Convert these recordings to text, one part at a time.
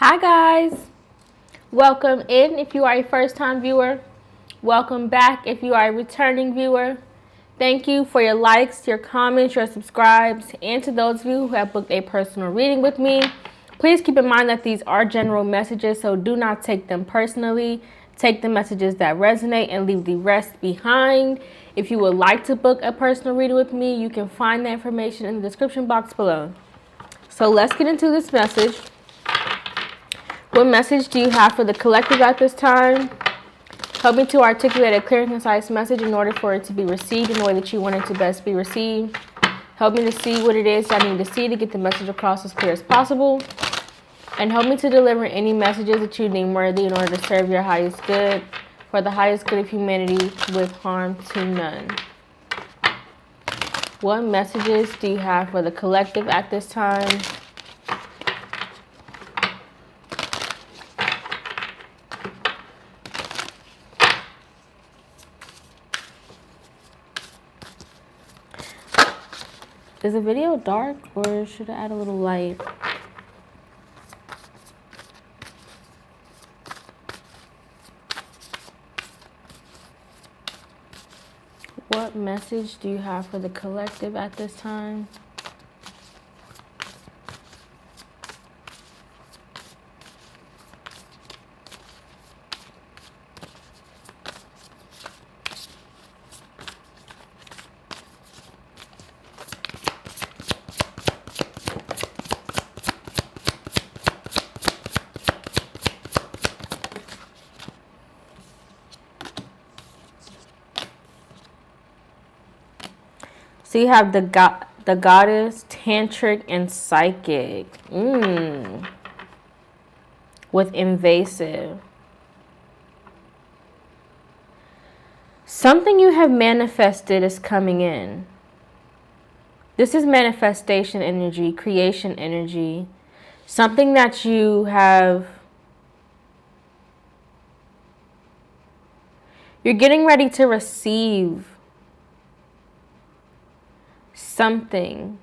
Hi guys, welcome in if you are a first time viewer. Welcome back if you are a returning viewer. Thank you for your likes, your comments, your subscribes, and to those of you who have booked a personal reading with me. Please keep in mind that these are general messages, so do not take them personally. Take the messages that resonate and leave the rest behind. If you would like to book a personal reading with me, you can find that information in the description box below. So let's get into this message. What message do you have for the collective at this time? Help me to articulate a clear and concise message in order for it to be received in the way that you want it to best be received. Help me to see what it is I need to see to get the message across as clear as possible. And help me to deliver any messages that you deem worthy in order to serve your highest good, for the highest good of humanity with harm to none. What messages do you have for the collective at this time? Is the video dark or should I add a little light? What message do you have for the collective at this time? So you have the goddess, tantric, and psychic. With invasive. Something you have manifested is coming in. This is manifestation energy, creation energy. Something that you have... You're getting ready to receive something.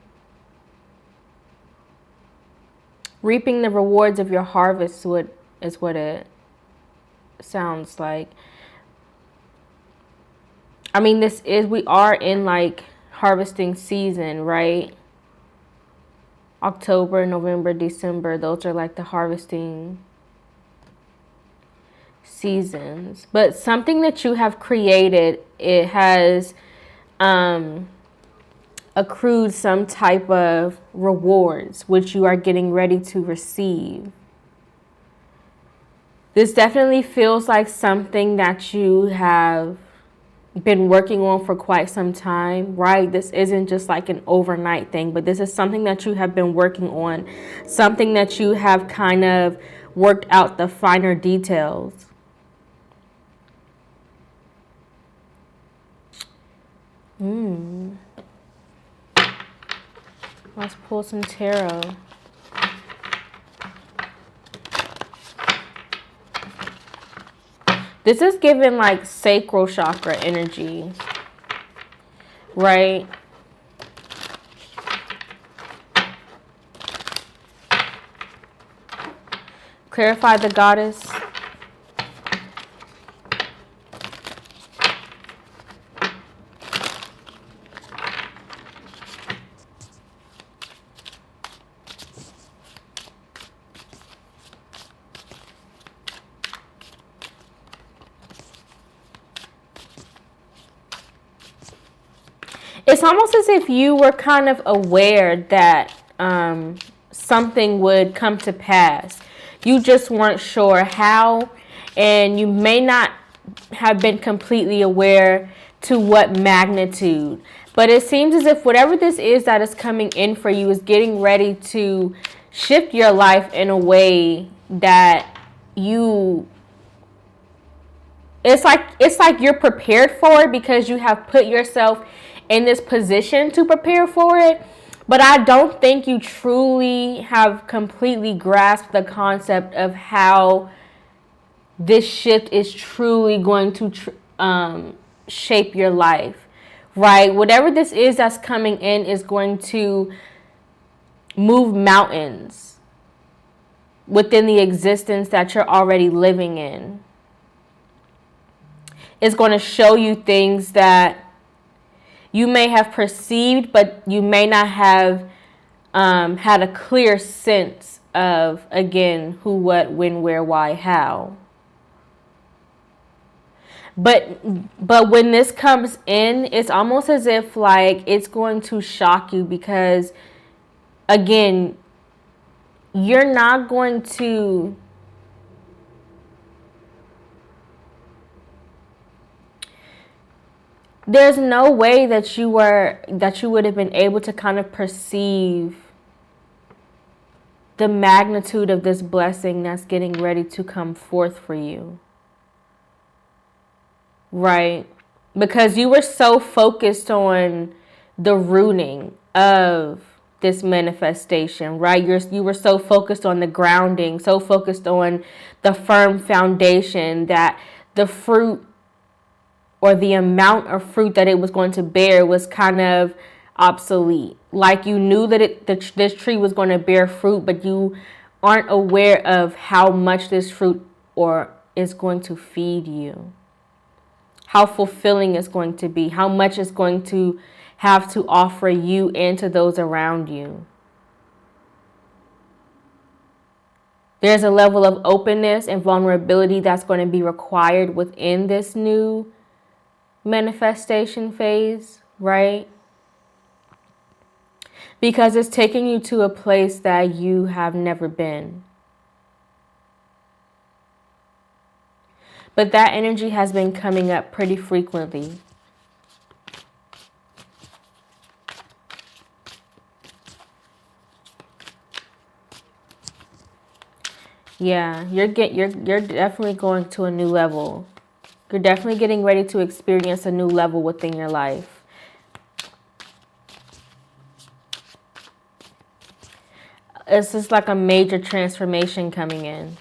Reaping the rewards of your harvest is what it sounds like. I mean, we are in like harvesting season, right? October, November, December, those are like the harvesting seasons. But something that you have created, it has accrued some type of rewards, which you are getting ready to receive. This definitely feels like something that you have been working on for quite some time, right? This isn't just like an overnight thing, but this is something that you have been working on, something that you have kind of worked out the finer details. Let's pull some tarot. This is giving like sacral chakra energy, right? Clarify the goddess. It's almost as if you were kind of aware that something would come to pass. You just weren't sure how, and you may not have been completely aware to what magnitude. But it seems as if whatever this is that is coming in for you is getting ready to shift your life in a way that it's like you're prepared for it because you have put yourself in this position to prepare for it. But I don't think you truly have completely grasped the concept of how this shift is truly going to shape your life, right? Whatever this is that's coming in is going to move mountains. within the existence that you're already living in. It's going to show you things that you may have perceived, but you may not have had a clear sense of, again, who, what, when, where, why, how. But when this comes in, it's almost as if like it's going to shock you, because again, you're not going to there's no way that you would have been able to kind of perceive the magnitude of this blessing that's getting ready to come forth for you. Right? Because you were so focused on the rooting of this manifestation, right? You were so focused on the grounding, so focused on the firm foundation that the fruit, or the amount of fruit that it was going to bear, was kind of obsolete. Like you knew that this tree was going to bear fruit, but you aren't aware of how much this fruit is going to feed you. How fulfilling it's going to be, how much it's going to have to offer you and to those around you. There's a level of openness and vulnerability that's going to be required within this new manifestation phase, right? Because it's taking you to a place that you have never been. But that energy has been coming up pretty frequently. Yeah, you're definitely going to a new level. You're definitely getting ready to experience a new level within your life. It's just like a major transformation coming in.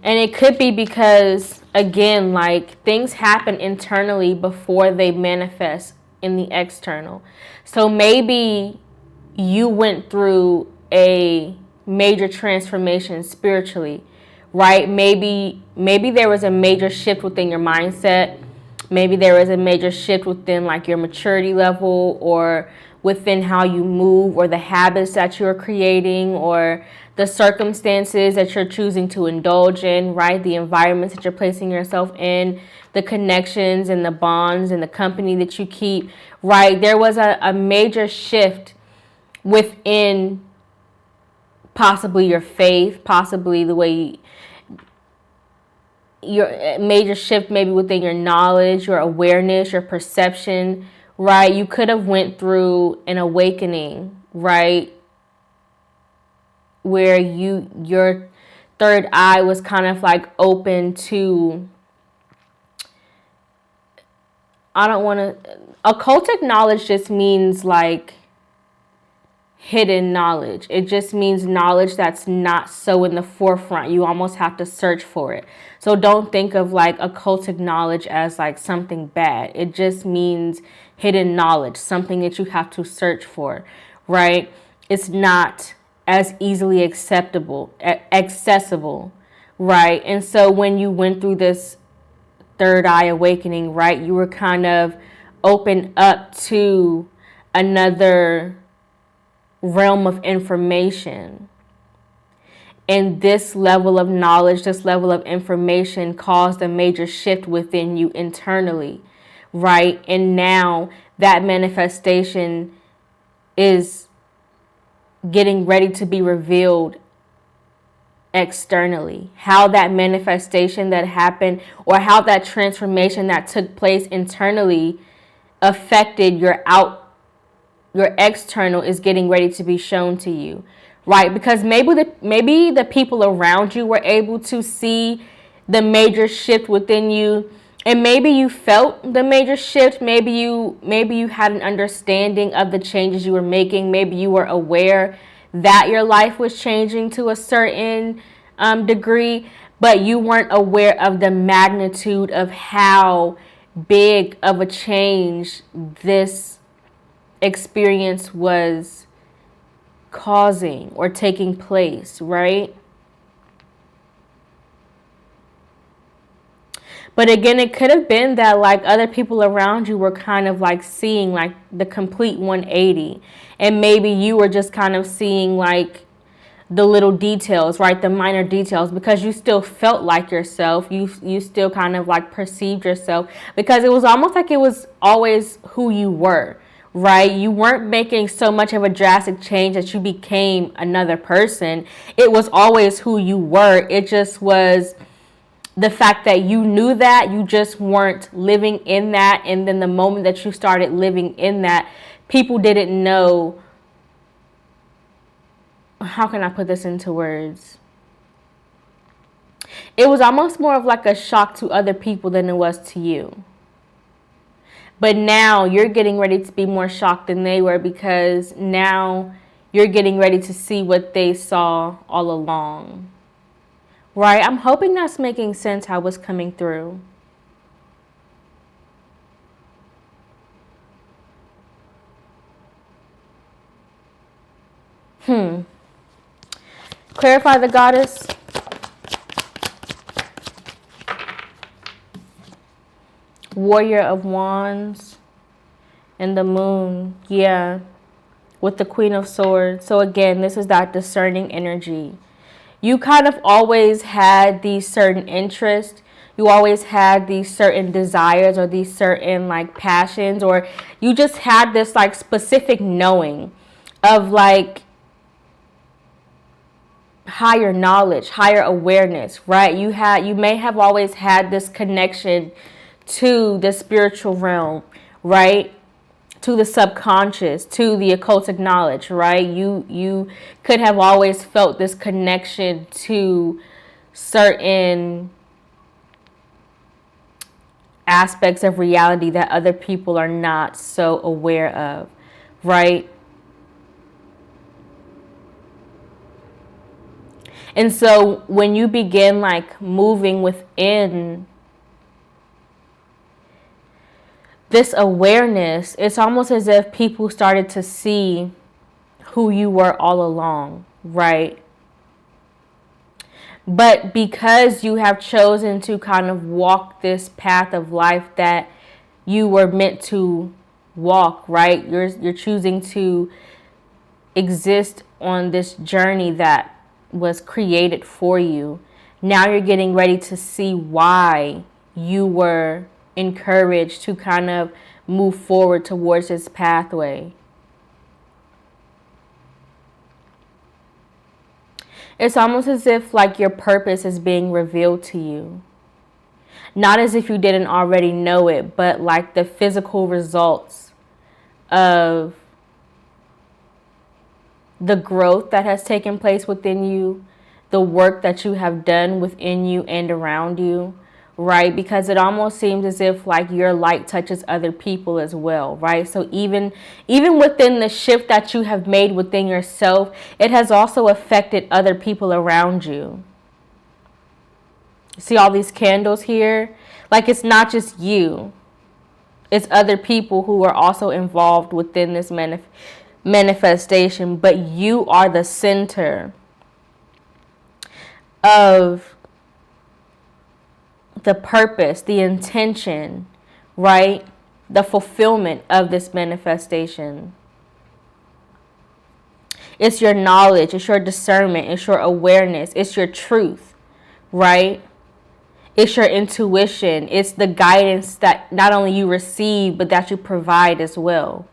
And it could be because, again, like things happen internally before they manifest in the external. So maybe you went through a major transformation spiritually, right? Maybe there was a major shift within your mindset. Maybe there was a major shift within like your maturity level, or within how you move, or the habits that you're creating, or the circumstances that you're choosing to indulge in, right? The environments that you're placing yourself in, the connections and the bonds and the company that you keep, right? There was a major shift within possibly your faith, possibly the way your major shift maybe within your knowledge, your awareness, your perception, right? You could have went through an awakening, right? Where your third eye was kind of like open to, occultic knowledge just means like hidden knowledge. It just means knowledge that's not so in the forefront. You almost have to search for it. So don't think of like occultic knowledge as like something bad. It just means hidden knowledge, something that you have to search for, right? It's not as easily accessible, right? And so when you went through this third eye awakening, right, you were kind of open up to another realm of information. And this level of knowledge, this level of information caused a major shift within you internally, right? And now that manifestation is getting ready to be revealed externally. How that manifestation that happened, or how that transformation that took place internally affected your external, is getting ready to be shown to you, right? Because maybe the people around you were able to see the major shift within you, and maybe you felt the major shift. Maybe you had an understanding of the changes you were making. Maybe you were aware that your life was changing to a certain degree, but you weren't aware of the magnitude of how big of a change this experience was causing or taking place, right? But again, it could have been that like other people around you were kind of like seeing like the complete 180. And maybe you were just kind of seeing like the little details, right? The minor details, because you still felt like yourself. You still kind of like perceived yourself, because it was almost like it was always who you were, right? You weren't making so much of a drastic change that you became another person. It was always who you were. It just was the fact that you knew that, you just weren't living in that. And then the moment that you started living in that, people didn't know. How can I put this into words? It was almost more of like a shock to other people than it was to you. But now you're getting ready to be more shocked than they were, because now you're getting ready to see what they saw all along. Right? I'm hoping that's making sense how it's coming through. Clarify the goddess. Warrior of Wands and the moon. Yeah. With the Queen of Swords. So again, this is that discerning energy. You kind of always had these certain interests. You always had these certain desires or these certain like passions, or you just had this like specific knowing of like higher knowledge, higher awareness, right? You may have always had this connection to the spiritual realm, right? To the subconscious, to the occultic knowledge, right? You could have always felt this connection to certain aspects of reality that other people are not so aware of, right? And so when you begin like moving within this awareness, it's almost as if people started to see who you were all along, right? But because you have chosen to kind of walk this path of life that you were meant to walk, right? You're choosing to exist on this journey that was created for you. Now you're getting ready to see why you were encouraged to kind of move forward towards this pathway. It's almost as if like your purpose is being revealed to you. Not as if you didn't already know it, but like the physical results of the growth that has taken place within you, the work that you have done within you and around you, right? Because it almost seems as if like your light touches other people as well, right? So even within the shift that you have made within yourself, it has also affected other people around you. See all these candles here? Like it's not just you. It's other people who are also involved within this manifestation, but you are the center of the purpose, the intention, right? The fulfillment of this manifestation. It's your knowledge, it's your discernment, it's your awareness, it's your truth, right? It's your intuition, it's the guidance that not only you receive, but that you provide as well.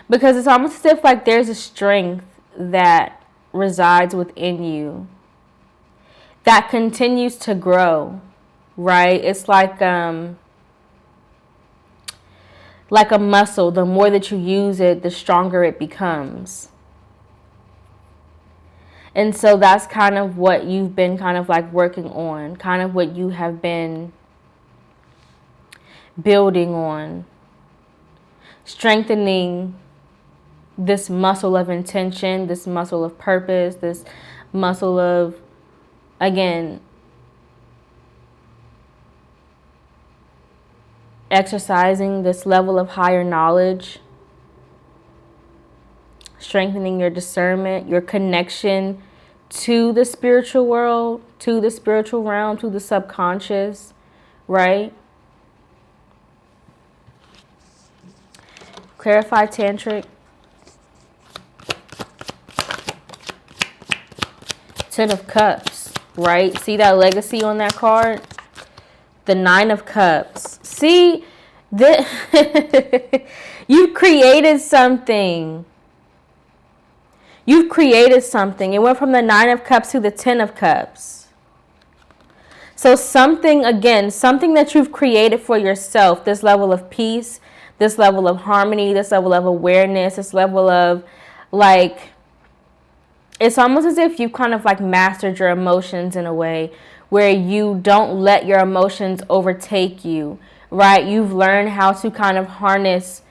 Because it's almost as if like there's a strength that resides within you that continues to grow, right? It's like a muscle. The more that you use it, the stronger it becomes. And so that's kind of what you've been kind of like working on, kind of what you have been building on, strengthening this muscle of intention, this muscle of purpose, this muscle of, again, exercising this level of higher knowledge, strengthening your discernment, your connection to the spiritual world, to the spiritual realm, to the subconscious, right? Clarify Tantric. Ten of Cups, right? See that legacy on that card? The Nine of Cups. See, you've created something. You've created something. It went from the Nine of Cups to the Ten of Cups. So something, again, something that you've created for yourself, this level of peace, this level of harmony, this level of awareness, this level of, like, it's almost as if you've kind of like mastered your emotions in a way where you don't let your emotions overtake you, right? You've learned how to kind of harness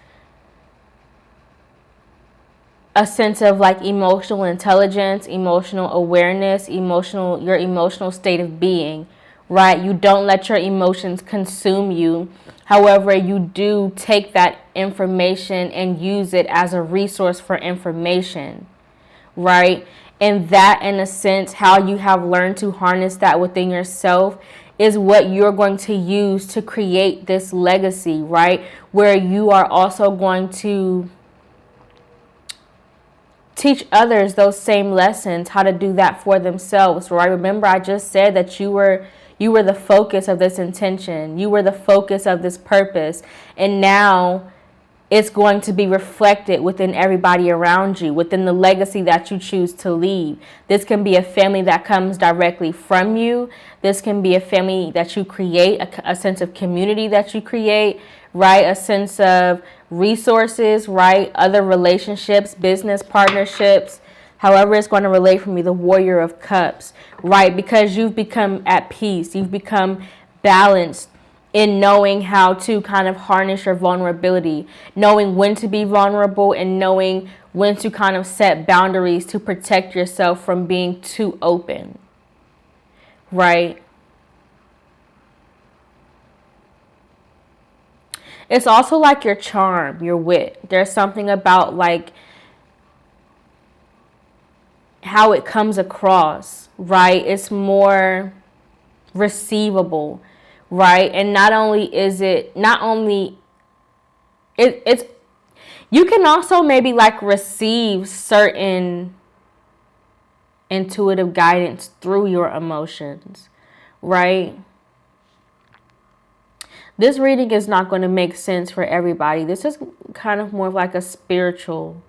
a sense of like emotional intelligence, emotional awareness, your emotional state of being, right? You don't let your emotions consume you. However, you do take that information and use it as a resource for information, right? And that, in a sense, how you have learned to harness that within yourself is what you're going to use to create this legacy, right? Where you are also going to teach others those same lessons, how to do that for themselves, right? Remember, I just said that you were the focus of this intention. You were the focus of this purpose. And now it's going to be reflected within everybody around you, within the legacy that you choose to leave. This can be a family that comes directly from you. This can be a family that you create, a sense of community that you create, right? A sense of resources, right? Other relationships, business partnerships, however it's going to relate from you, the Warrior of Cups, right? Because you've become at peace. You've become balanced in knowing how to kind of harness your vulnerability, knowing when to be vulnerable and knowing when to kind of set boundaries to protect yourself from being too open, right? It's also like your charm, your wit. There's something about like how it comes across, right? It's more receivable, right? And it's you can also maybe like receive certain intuitive guidance through your emotions, right? This reading is not going to make sense for everybody. This is kind of more of like a spiritual.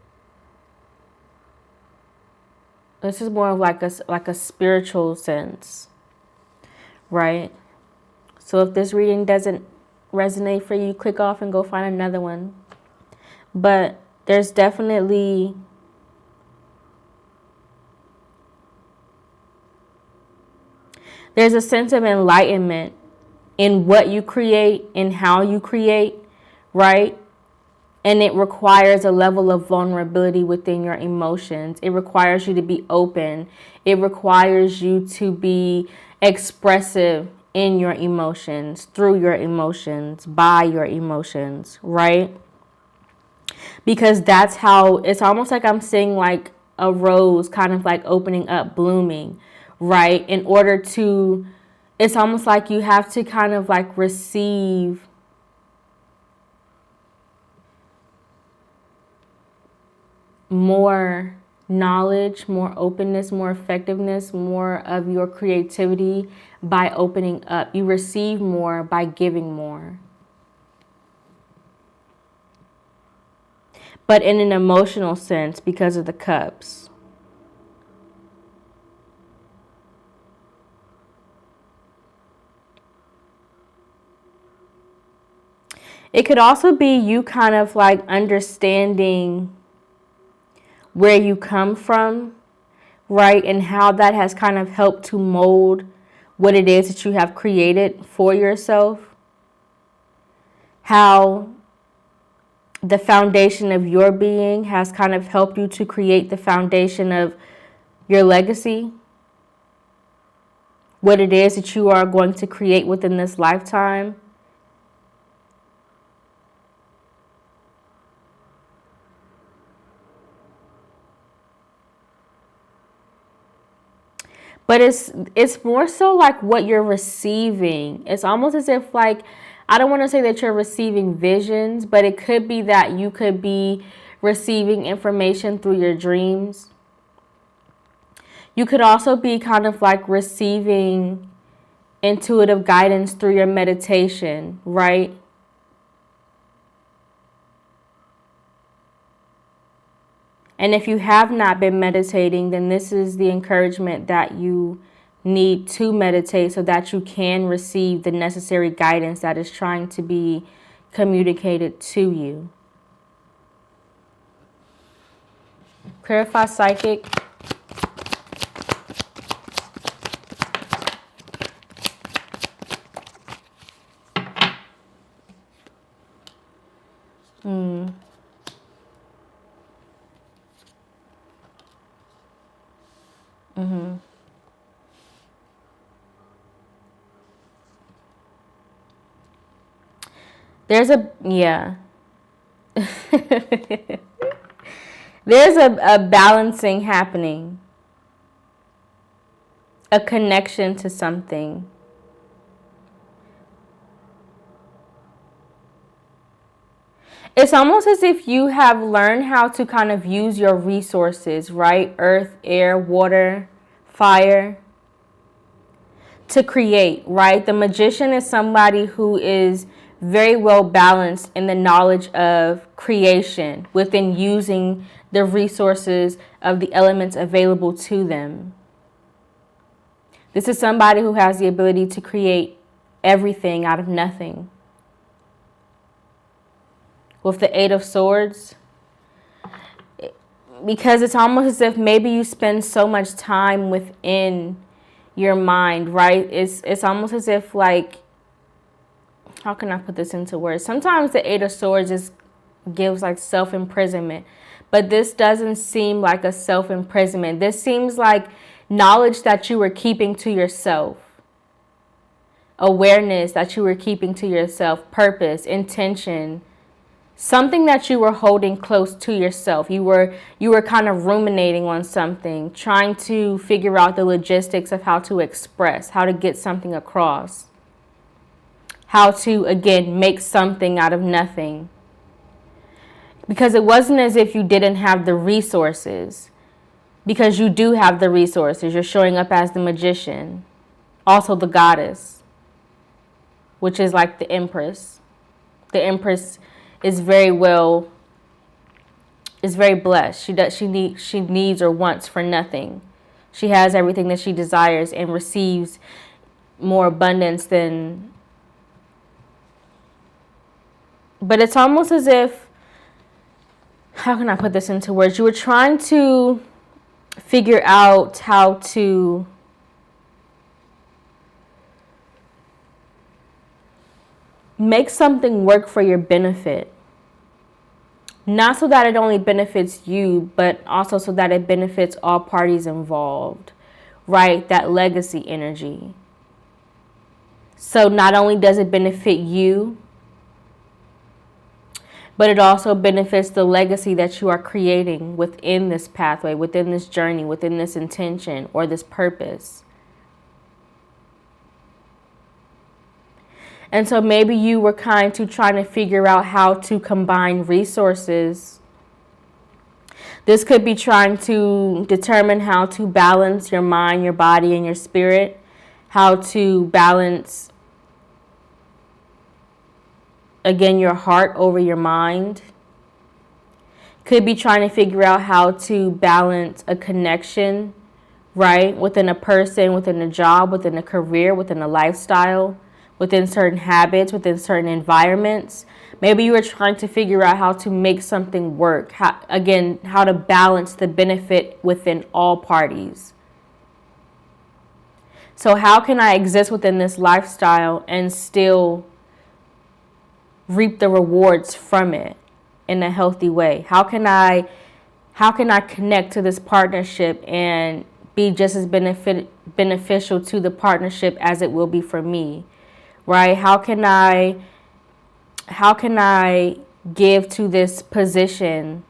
This is more of like a spiritual sense, right? So if this reading doesn't resonate for you, click off and go find another one. But there's definitely a sense of enlightenment in what you create and how you create, right? And it requires a level of vulnerability within your emotions. It requires you to be open. It requires you to be expressive in your emotions, through your emotions, by your emotions, right? Because that's how, it's almost like I'm seeing like a rose kind of like opening up, blooming, right? In order to, it's almost like you have to kind of like receive more knowledge, more openness, more effectiveness, more of your creativity by opening up. You receive more by giving more. But in an emotional sense because of the cups. It could also be you kind of like understanding where you come from, right? And how that has kind of helped to mold what it is that you have created for yourself. How the foundation of your being has kind of helped you to create the foundation of your legacy. What it is that you are going to create within this lifetime. But it's more so like what you're receiving. It's almost as if like, I don't want to say that you're receiving visions, but it could be that you could be receiving information through your dreams. You could also be kind of like receiving intuitive guidance through your meditation, right? And if you have not been meditating, then this is the encouragement that you need to meditate so that you can receive the necessary guidance that is trying to be communicated to you. Clarify psychic. There's a, yeah. There's a balancing happening. A connection to something. It's almost as if you have learned how to kind of use your resources, right? Earth, air, water, fire, to create, right? The magician is somebody who is very well balanced in the knowledge of creation within using the resources of the elements available to them. This is somebody who has the ability to create everything out of nothing. With the Eight of Swords, because it's almost as if maybe you spend so much time within your mind, right? It's almost as if like, how can I put this into words? Sometimes the Eight of Swords just gives like self-imprisonment, but this doesn't seem like a self-imprisonment. This seems like knowledge that you were keeping to yourself, awareness that you were keeping to yourself, purpose, intention, something that you were holding close to yourself. You were kind of ruminating on something, trying to figure out the logistics of how to express, how to get something across, how to, again, make something out of nothing. Because it wasn't as if you didn't have the resources, because you do have the resources. You're showing up as the magician, also the goddess, which is like the empress. The empress is very blessed. She needs or wants for nothing. She has everything that she desires and receives more abundance than. But it's almost as if, how can I put this into words? You were trying to figure out how to make something work for your benefit. Not so that it only benefits you, but also so that it benefits all parties involved, right? That legacy energy. So not only does it benefit you, but it also benefits the legacy that you are creating within this pathway, within this journey, within this intention or this purpose. And so maybe you were trying to figure out how to combine resources. This could be trying to determine how to balance your mind, your body, and your spirit. How to balance, again, your heart over your mind. Could be trying to figure out how to balance a connection, right? Within a person, within a job, within a career, within a lifestyle, within certain habits, within certain environments. Maybe you were trying to figure out how to make something work. How to balance the benefit within all parties. So how can I exist within this lifestyle and still reap the rewards from it in a healthy way? How can I connect to this partnership and be just as beneficial to the partnership as it will be for me? Right? How can I give to this position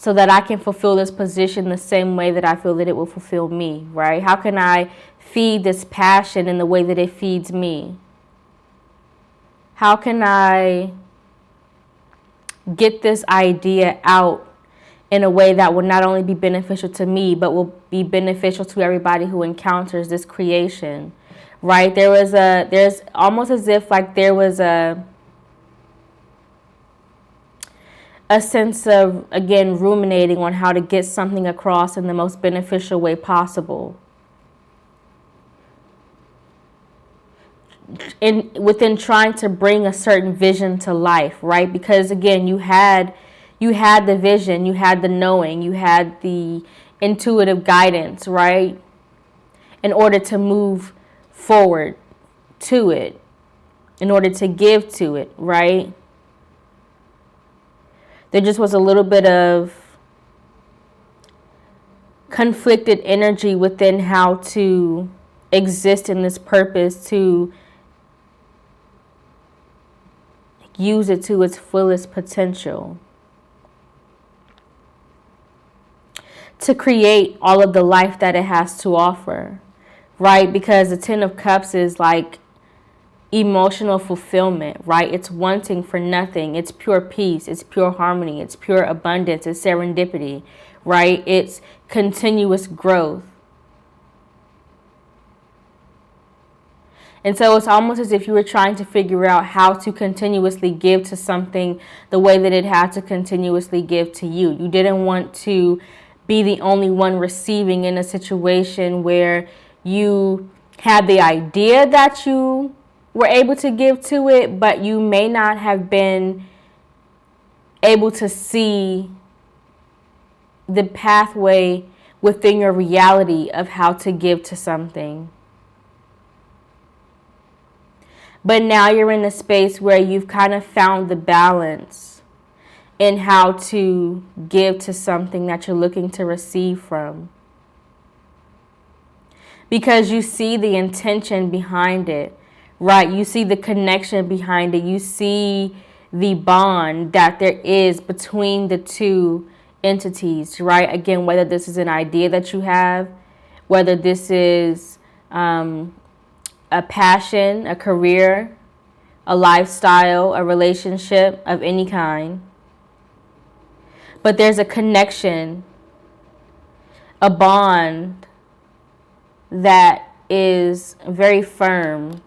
so that I can fulfill this position the same way that I feel that it will fulfill me, right? How can I feed this passion in the way that it feeds me? How can I get this idea out in a way that will not only be beneficial to me, but will be beneficial to everybody who encounters this creation, right? There's almost as if like there was a sense of, again, ruminating on how to get something across in the most beneficial way possible. Within trying to bring a certain vision to life, right? Because again, you had the vision, you had the knowing, you had the intuitive guidance, right? In order to move forward to it, in order to give to it, right? There just was a little bit of conflicted energy within how to exist in this purpose, to use it to its fullest potential, to create all of the life that it has to offer, right? Because the Ten of Cups is like emotional fulfillment, right? It's wanting for nothing. It's pure peace. It's pure harmony. It's pure abundance. It's serendipity, right? It's continuous growth. And so it's almost as if you were trying to figure out how to continuously give to something the way that it had to continuously give to you. You didn't want to be the only one receiving in a situation where you had the idea that you were able to give to it, but you may not have been able to see the pathway within your reality of how to give to something. But now you're in a space where you've kind of found the balance in how to give to something that you're looking to receive from. Because you see the intention behind it, right? You see the connection behind it. You see the bond that there is between the two entities, right? Again, whether this is an idea that you have, whether this is a passion, a career, a lifestyle, a relationship of any kind. But there's a connection, a bond that is very firm.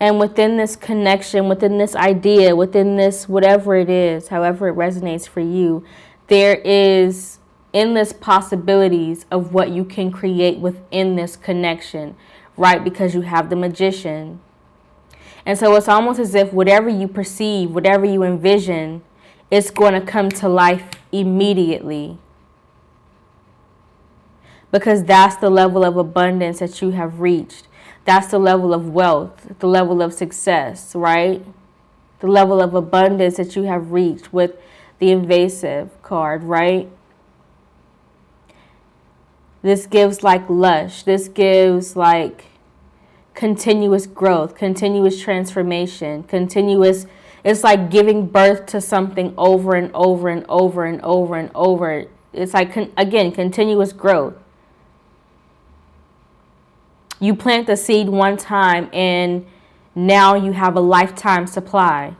And within this connection, within this idea, within this whatever it is, however it resonates for you, there is endless possibilities of what you can create within this connection, right? Because you have the Magician. And so it's almost as if whatever you perceive, whatever you envision, it's going to come to life immediately. Because that's the level of abundance that you have reached. That's the level of wealth, the level of success, right? The level of abundance that you have reached with the Invasive card, right? This gives like lush. This gives like continuous growth, continuous transformation, continuous. It's like giving birth to something over and over and over and over and over. It's like, again, continuous growth. You plant the seed one time and now you have a lifetime supply.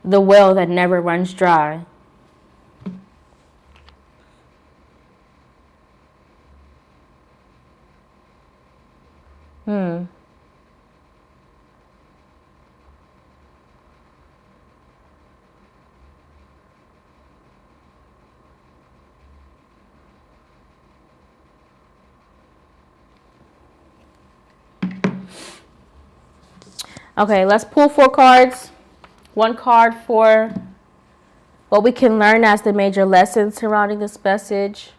The well that never runs dry. Okay, let's pull 4 cards. 1 card for what we can learn as the major lessons surrounding this message.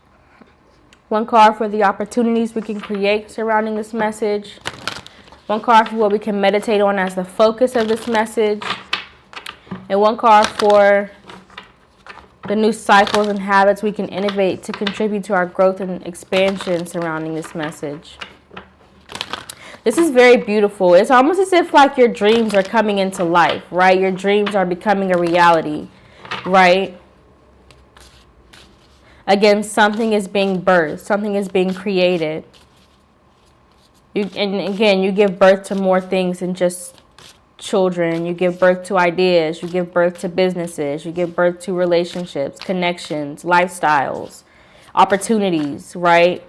1 card for the opportunities we can create surrounding this message. 1 card for what we can meditate on as the focus of this message. And 1 card for The new cycles and habits we can innovate to contribute to our growth and expansion surrounding this message. This is very beautiful. It's almost as if like your dreams are coming into life, right? Your dreams are becoming a reality, right? Again, something is being birthed. Something is being created. And again, you give birth to more things than just children. You give birth to ideas. You give birth to businesses. You give birth to relationships, connections, lifestyles, opportunities, right?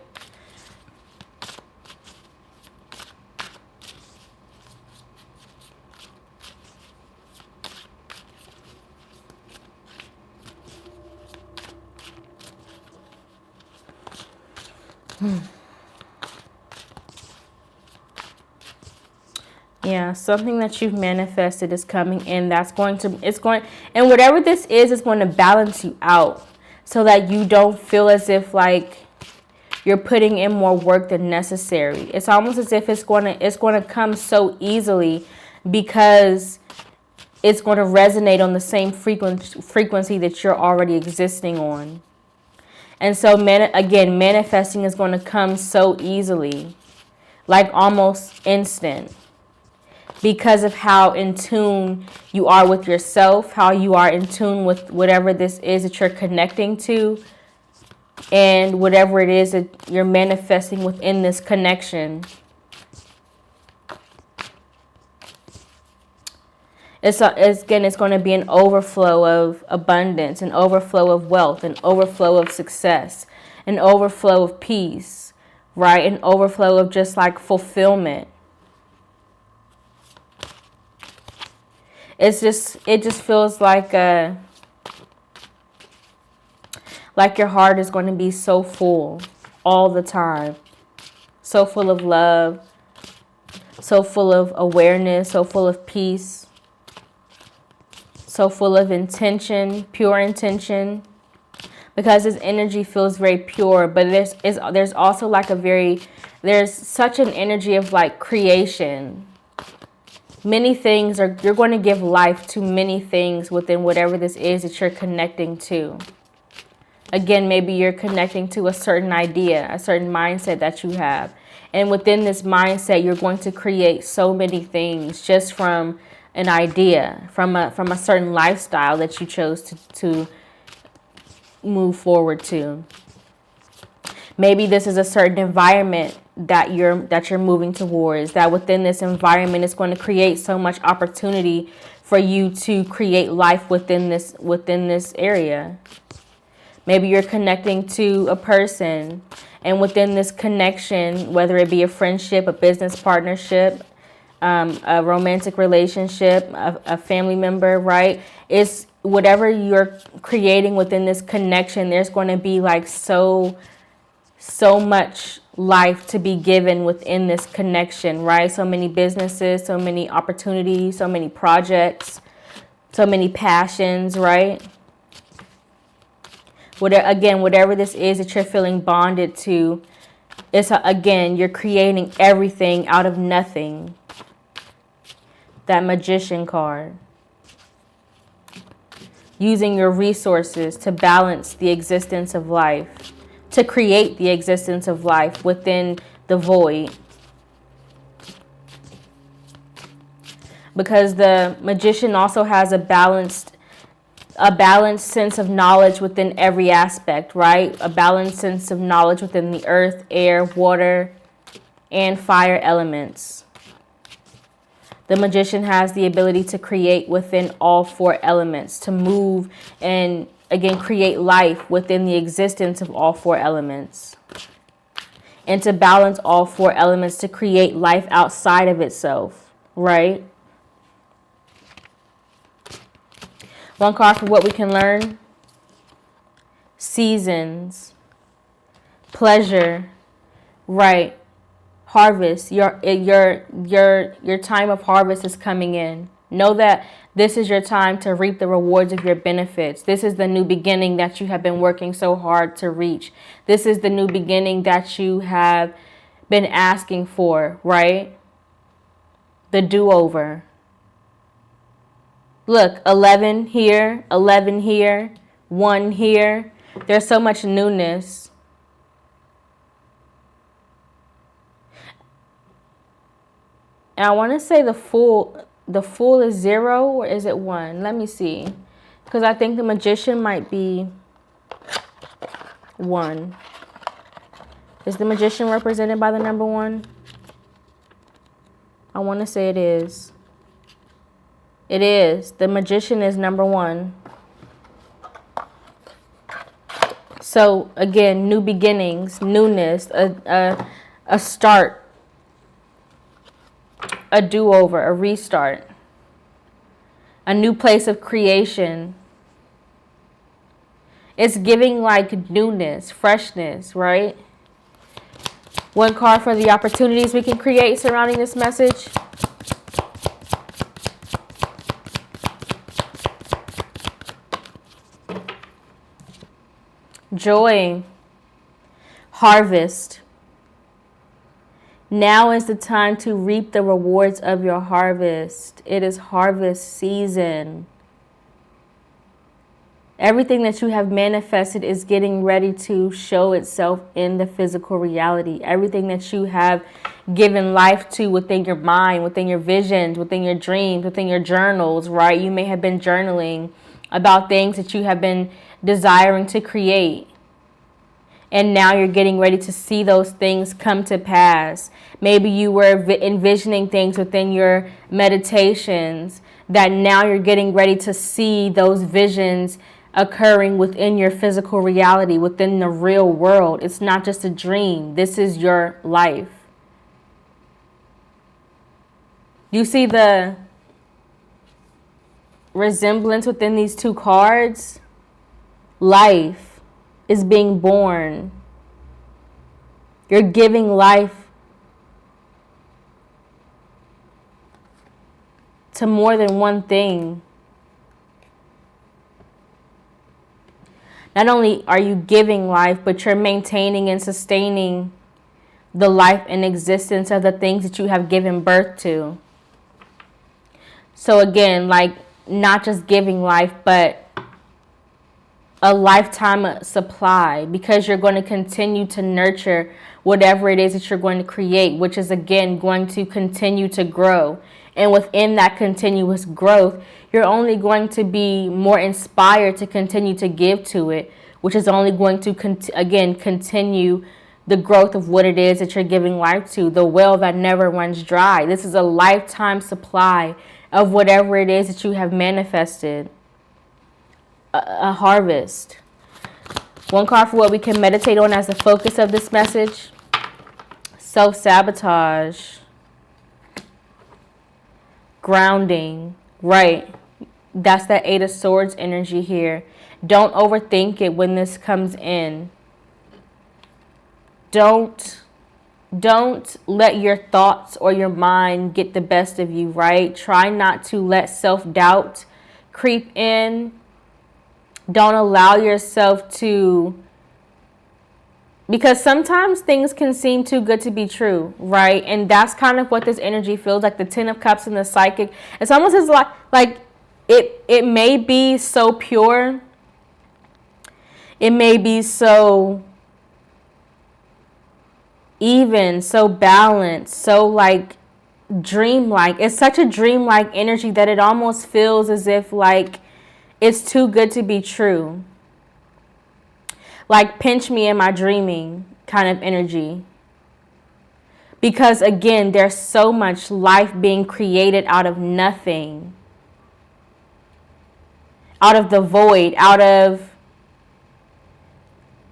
Yeah, something that you've manifested is coming in. And whatever this is going to balance you out so that you don't feel as if like you're putting in more work than necessary. It's almost as if it's going to come so easily because it's going to resonate on the same frequency that you're already existing on. And so, again, manifesting is going to come so easily, like almost instant, because of how in tune you are with yourself, how you are in tune with whatever this is that you're connecting to, and whatever it is that you're manifesting within this connection. It's going to be an overflow of abundance, an overflow of wealth, an overflow of success, an overflow of peace, right? An overflow of just like fulfillment. It just feels like your heart is going to be so full all the time, so full of love, so full of awareness, so full of peace, so full of intention, pure intention, because this energy feels very pure. But there's also like there's such an energy of like creation. Many things you're going to give life to many things within whatever this is that you're connecting to. Again, maybe you're connecting to a certain idea, a certain mindset that you have. And within this mindset, you're going to create so many things just from an idea, from a certain lifestyle that you chose to move forward to. Maybe this is a certain environment that you're moving towards, that within this environment it's going to create so much opportunity for you to create life within this area. Maybe you're connecting to a person, and within this connection, whether it be a friendship, a business partnership, a romantic relationship, a family member, right? It's whatever you're creating within this connection, there's going to be like so much life to be given within this connection, right? So many businesses, so many opportunities, so many projects, so many passions, right? Whatever this is that you're feeling bonded to, you're creating everything out of nothing. That Magician card. Using your resources to balance the existence of life, to create the existence of life within the void. Because the Magician also has a balanced sense of knowledge within every aspect, right? A balanced sense of knowledge within the earth, air, water, and fire elements. The Magician has the ability to create within all four elements, to move and, again, create life within the existence of all four elements. And to balance all four elements to create life outside of itself, right? One card for what we can learn. Seasons. Pleasure. Right. Harvest. Your time of harvest is coming in. Know that this is your time to reap the rewards of your benefits. This is the new beginning that you have been working so hard to reach. This is the new beginning that you have been asking for, right? The do-over. Look, 11 here, 11 here, one here. There's so much newness. And I want to say the Fool is 0, or is it 1? Let me see. Because I think the Magician might be 1. Is the Magician represented by the number 1? I want to say it is. It is. The Magician is number 1. So again, new beginnings, newness, a start, a do-over, a restart, a new place of creation. It's giving like newness, freshness, right? One card for the opportunities we can create surrounding this message. Joy, harvest. Now is the time to reap the rewards of your harvest. It is harvest season. Everything that you have manifested is getting ready to show itself in the physical reality. Everything that you have given life to within your mind, within your visions, within your dreams, within your journals, right? You may have been journaling about things that you have been desiring to create. And now you're getting ready to see those things come to pass. Maybe you were envisioning things within your meditations that now you're getting ready to see those visions occurring within your physical reality, within the real world. It's not just a dream. This is your life. You see the resemblance within these two cards? Life is being born. You're giving life to more than one thing. Not only are you giving life, but you're maintaining and sustaining the life and existence of the things that you have given birth to. So again, like not just giving life, but a lifetime supply, because you're going to continue to nurture whatever it is that you're going to create, which is again going to continue to grow. And within that continuous growth, you're only going to be more inspired to continue to give to it, which is only going to continue the growth of what it is that you're giving life to, the well that never runs dry. This is a lifetime supply of whatever it is that you have manifested. A harvest. One card for what we can meditate on as the focus of this message. Self-sabotage. Grounding. Right. That's that 8 of Swords energy here. Don't overthink it when this comes in. Don't let your thoughts or your mind get the best of you, right? Try not to let self-doubt creep in. Don't allow yourself to, because sometimes things can seem too good to be true, right? And that's kind of what this energy feels like, the 10 of Cups and the Psychic. It's almost as like it may be so pure. It may be so even, so balanced, so like dreamlike. It's such a dreamlike energy that it almost feels as if like it's too good to be true. Like pinch me in my dreaming kind of energy. Because again, there's so much life being created out of nothing. Out of the void, out of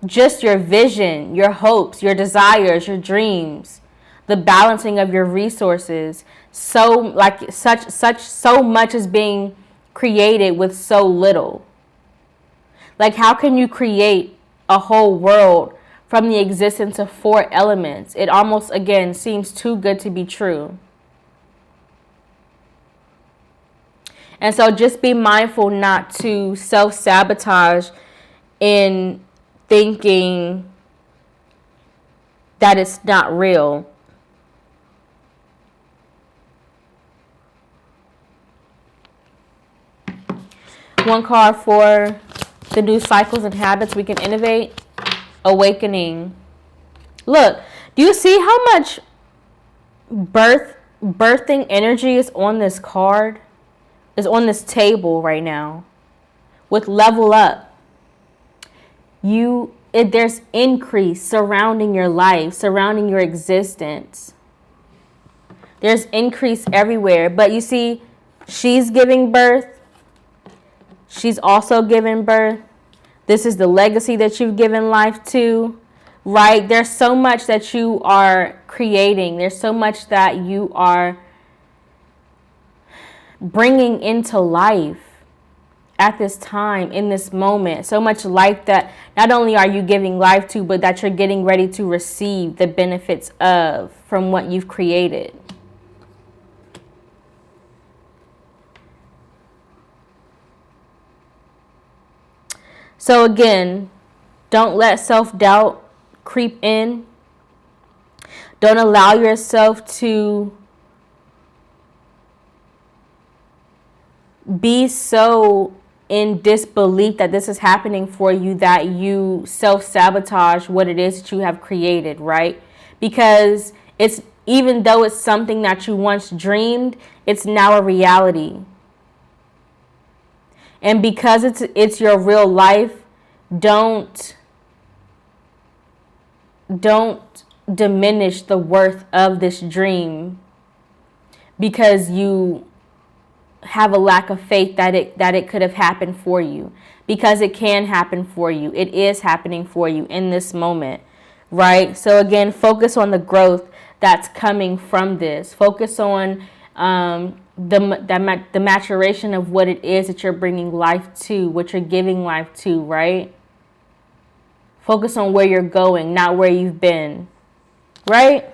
just your vision, your hopes, your desires, your dreams, the balancing of your resources. So much is being created with so little. Like, how can you create a whole world from the existence of 4 elements? It almost, again, seems too good to be true. And so just be mindful not to self-sabotage in thinking that it's not real. One card for the new cycles and habits we can innovate. Awakening. Look, do you see how much birthing energy is on this card? Is on this table right now. With level up. There's increase surrounding your life, surrounding your existence. There's increase everywhere. But you see, she's giving birth. She's also giving birth. This is the legacy that you've given life to, right? There's so much that you are creating. There's so much that you are bringing into life at this time, in this moment. So much life that not only are you giving life to, but that you're getting ready to receive the benefits of from what you've created. So again, don't let self-doubt creep in. Don't allow yourself to be so in disbelief that this is happening for you that you self-sabotage what it is that you have created, right? Because even though it's something that you once dreamed, it's now a reality. And because it's your real life, don't diminish the worth of this dream because you have a lack of faith that it could have happened for you. Because it can happen for you. It is happening for you in this moment, right? So again, focus on the growth that's coming from this. Focus on the maturation of what it is that you're bringing life to, what you're giving life to, right? Focus on where you're going, not where you've been, right?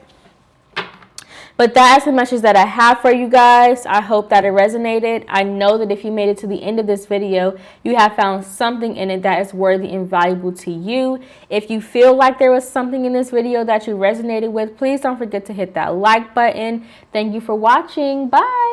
But that's the message that I have for you guys. I hope that it resonated. I know that if you made it to the end of this video, you have found something in it that is worthy and valuable to you. If you feel like there was something in this video that you resonated with, please don't forget to hit that like button. Thank you for watching. Bye.